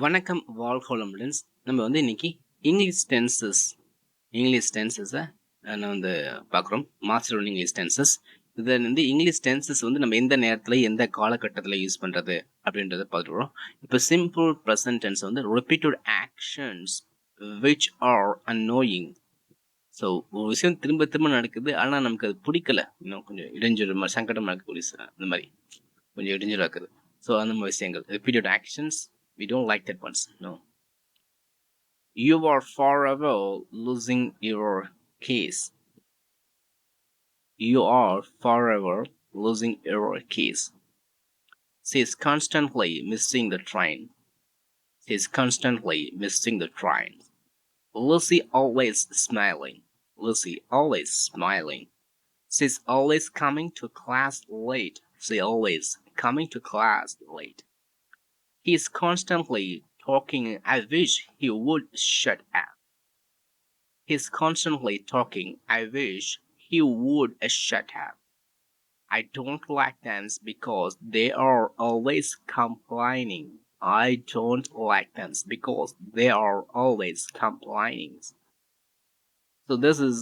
வணக்கம், வாழ்க வளமுடன். நம்ம இன்னைக்கு இங்கிலீஷ் டென்சஸை பார்க்குறோம். Master one English tenses. இதில் இங்கிலீஷ் டென்சஸ் நம்ம எந்த நேரத்தில் எந்த காலகட்டத்தில் யூஸ் பண்ணுறது அப்படின்றத பார்த்துருவோம். இப்போ simple present tense repeated actions which are annoying. So ஒரு விஷயம் திரும்ப திரும்ப நடக்குது, ஆனால் நமக்கு அது பிடிக்கல, இன்னும் கொஞ்சம் இடைஞ்சல் மாதிரி சங்கடமாக இருக்கக்கூடிய அந்த மாதிரி கொஞ்சம் இடைஞ்சலாக இருக்குது. ஸோ அந்த மாதிரி விஷயங்கள் repeated actions. We don't like that ones. No. You are forever losing your keys. You are forever losing your keys. She is constantly missing the train. She is constantly missing the train. Lucy always smiling. Lucy always smiling. She's always coming to class late. She always coming to class late. He is constantly talking. I wish he would shut up. He's constantly talking. I wish he would shut up. I don't like them because they are always complaining. I don't like them because they are always complaining. So this is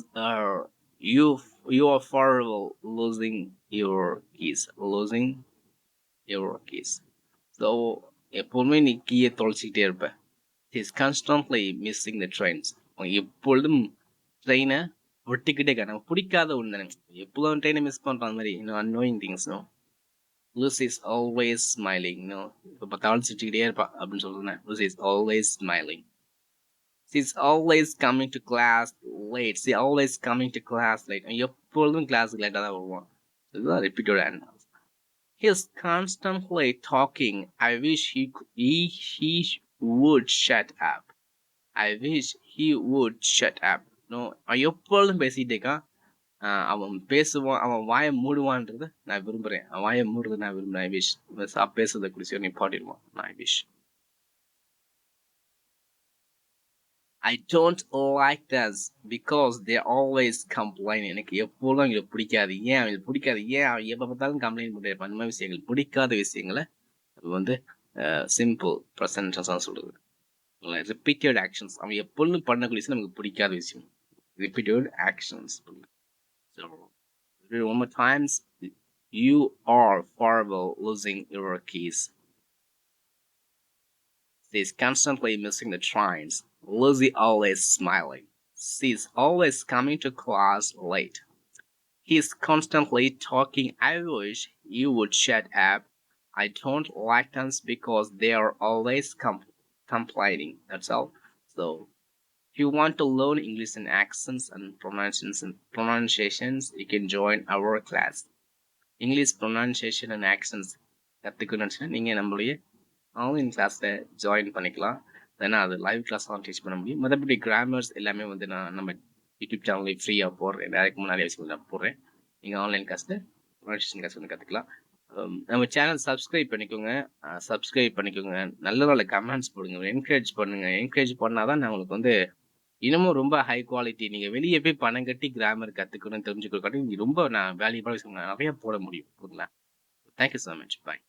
you are forever losing your keys. Losing your keys. So எப்பவுமே நீ கீயை தொலைச்சிக்கிட்டே இருப்ப. He's constantly missing the trains. எப்பொழுதும் ட்ரெயினை ஒட்டிக்கிட்டே இருக்க. நமக்கு பிடிக்காத ஒன்று தானே, எப்போதும் ட்ரெயினை மிஸ் பண்ணுற அந்த மாதிரி annoying things. Lucy is always smiling. இப்போ பார்த்தாலும் சிரிச்சுக்கிட்டே இருப்பா அப்படின்னு சொல்றேன். Lucy is always smiling. She's always coming to class late. She always coming to class late. எப்பொழுதும் கிளாஸுக்கு லேட்டாக தான் வருவான். இதுதான் repeated answer. He's constantly talking. I wish he would shut up. I wish he would shut up. அவன் எப்பொழுதும் பேசிகிட்டே இருக்கான். அவன் பேசுவான், அவன் வாயை மூடுவான்றது நான் விரும்புகிறேன். அவன் வாயை மூடுறது நான் விரும்புகிறேன். ஐ விஷ் பேசுறதை குடிச்சு நீ பாடிடுவான். I wish. I don't like that because they're always complaining. எனக்கு எப்பொழுதும் அவங்களுக்கு பிடிக்காது. ஏன் அவங்களுக்கு பிடிக்காது? ஏன் அவன் எப்போ பார்த்தாலும் கம்ப்ளைண்ட் பண்ணிட்டு இருப்பான். அந்த மாதிரி விஷயங்கள், பிடிக்காத விஷயங்களை சிம்பிள் ப்ரெசன்ட் தான் சொல்றது. ரிப்பீட்டட் ஆக்ஷன்ஸ், அவன் எப்பொழுதும் பண்ணக்கூடிய விஷயம் நமக்கு பிடிக்காத விஷயம். Repeated actions. So one more times. You are forever losing your keys. She's constantly missing the trains. Lucy always smiling. She's always coming to class late. He's constantly talking. I wish you would shut up. I don't like them because they are always complaining. That's all. So if you want to learn English and accents and pronunciations, you can join our class. English pronunciation and accents கற்றுக்கணும்னு நீங்கள் நம்மளுடைய online கிளாஸில் join பண்ணிக்கலாம். ஏன்னா அது live கிளாஸ்லாம் teach பண்ண முடியும். மற்றபடி கிராமர்ஸ் எல்லாமே நான் நம்ம யூடியூப் சேனல்லையும் ஃப்ரீயாக போடுறேன். டேரக்ட் நிறைய விஷயங்கள் நான் போடுறேன். நீங்கள் ஆன்லைன் கிளாஸில் ப்ரொனன்சியேஷன் கிளாஸ் கற்றுக்கலாம். நம்ம சேனல் சப்ஸ்கிரைப் பண்ணிக்கோங்க. நல்ல நல்ல கமெண்ட்ஸ் போடுங்க, என்கரேஜ் பண்ணுங்கள். என்கரேஜ் பண்ணால் தான் நான் உங்களுக்கு இன்னமும் ரொம்ப ஹை குவாலிட்டி, நீங்கள் வெளியே போய் பணம் கட்டி கிராமர் கற்றுக்கணும் தெரிஞ்சுக்கணும் ரொம்ப நான் வேல்யூபிளாக விஷயம் நிறைய போட முடியும். ஓகேங்களா? Thank you so much. பாய்.